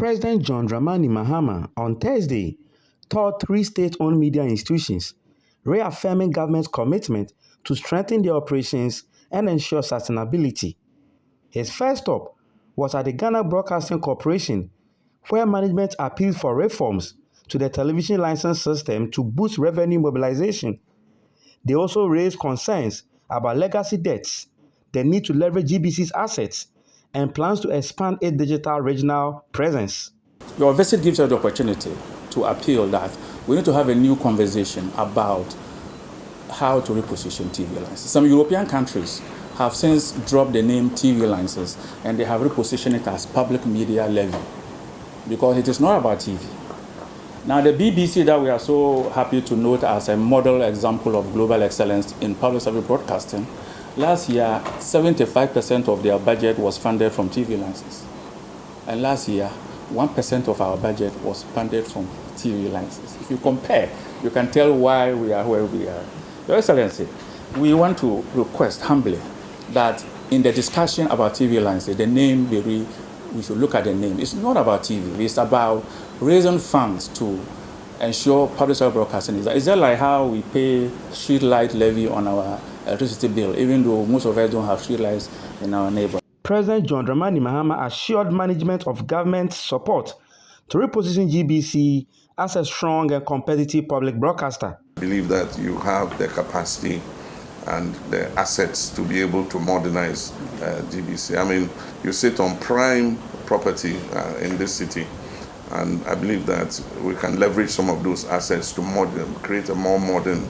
President John Dramani Mahama on Thursday toured three state-owned media institutions, reaffirming government's commitment to strengthen their operations and ensure sustainability. His first stop was at the Ghana Broadcasting Corporation, where management appealed for reforms to the television license system to boost revenue mobilization. They also raised concerns about legacy debts, the need to leverage GBC's assets, and plans to expand its digital regional presence. Your visit gives us the opportunity to appeal that we need to have a new conversation about how to reposition TV licenses. Some European countries have since dropped the name TV licenses and they have repositioned it as public media levy because it is not about TV. Now the BBC that we are so happy to note as a model example of global excellence in public service broadcasting, last year 75% of their budget was funded from TV licenses. And last year 1% of our budget was funded from TV licenses. If you compare, you can tell why we are where we are. Your Excellency, we want to request humbly that in the discussion about TV licenses, the name we should look at the name. It's not about TV. It's about raising funds to ensure public service broadcasting. Is that like how we pay street light levy on our electricity bill, even though most of us don't have street lights in our neighborhood? President John Dramani Mahama assured management of government support to reposition GBC as a strong and competitive public broadcaster. I believe that you have the capacity and the assets to be able to modernize GBC. I mean, you sit on prime property in this city, and I believe that we can leverage some of those assets to create a more modern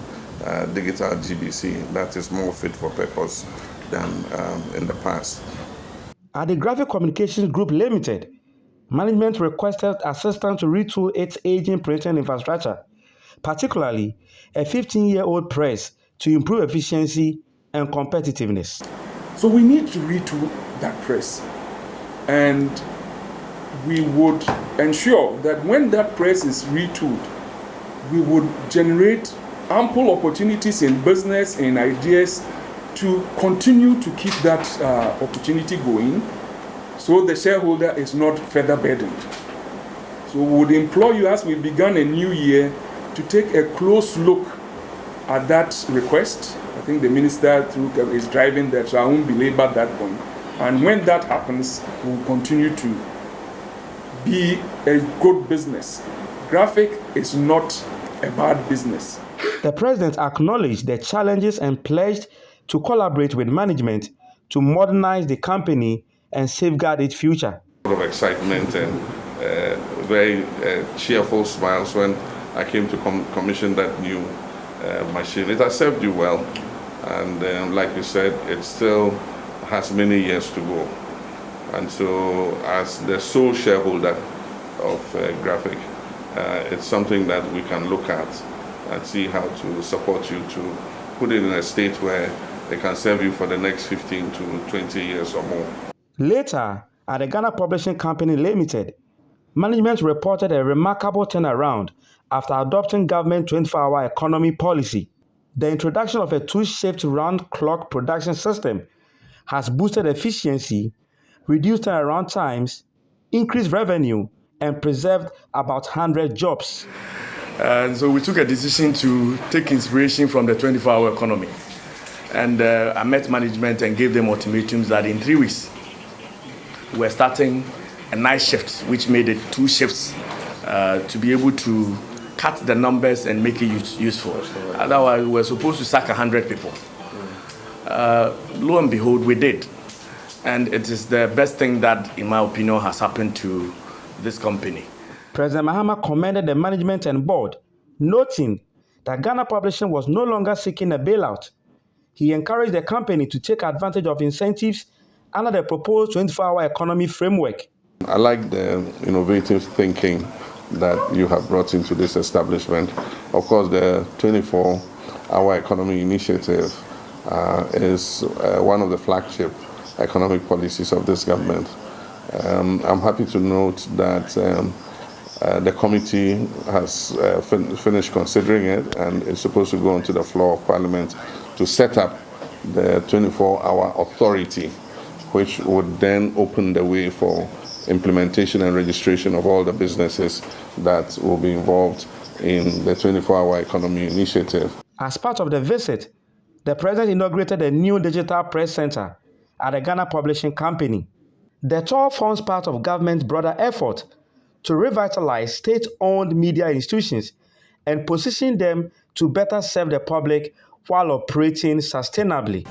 digital GBC that is more fit for purpose than in the past. At the Graphic Communications Group Limited, management requested assistance to retool its aging printing infrastructure, particularly a 15-year-old press, to improve efficiency and competitiveness. So we need to retool that press, and we would ensure that when that press is retooled, we would generate ample opportunities in business and ideas to continue to keep that opportunity going, so the shareholder is not further burdened. So we would implore you, as we began a new year, to take a close look at that request. I think the minister is driving that, so I won't belabor that point. And when that happens, we'll continue to be a good business. Graphic is not a bad business. The president acknowledged the challenges and pledged to collaborate with management to modernize the company and safeguard its future. A lot of excitement and very cheerful smiles when I came to commission that new machine. It has served you well, and like you said, it still has many years to go. And so, as the sole shareholder of Graphic, it's something that we can look at and see how to support you to put it in a state where it can serve you for the next 15 to 20 years or more. Later, at the Ghana Publishing Company Limited, management reported a remarkable turnaround after adopting government 24-hour economy policy. The introduction of a two-shift round-clock production system has boosted efficiency, reduced turnaround times, increased revenue, and preserved about 100 jobs. And so we took a decision to take inspiration from the 24-hour economy. And I met management and gave them ultimatums that in 3 weeks, we're starting a night shift, which made it 2 shifts to be able to cut the numbers and make it useful. Otherwise, we were supposed to sack 100 people. Lo and behold, we did. And it is the best thing that, in my opinion, has happened to this company. President Mahama commended the management and board, noting that Ghana Publishing was no longer seeking a bailout. He encouraged the company to take advantage of incentives under the proposed 24-hour economy framework. I like the innovative thinking that you have brought into this establishment. Of course, the 24-hour economy initiative is one of the flagship economic policies of this government. I'm happy to note that the committee has finished considering it and is supposed to go onto the floor of Parliament to set up the 24-hour authority, which would then open the way for implementation and registration of all the businesses that will be involved in the 24-hour economy initiative. As part of the visit, the president inaugurated a new digital press center at the Ghana Publishing Company. The tour forms part of government's broader effort to revitalize state-owned media institutions and position them to better serve the public while operating sustainably.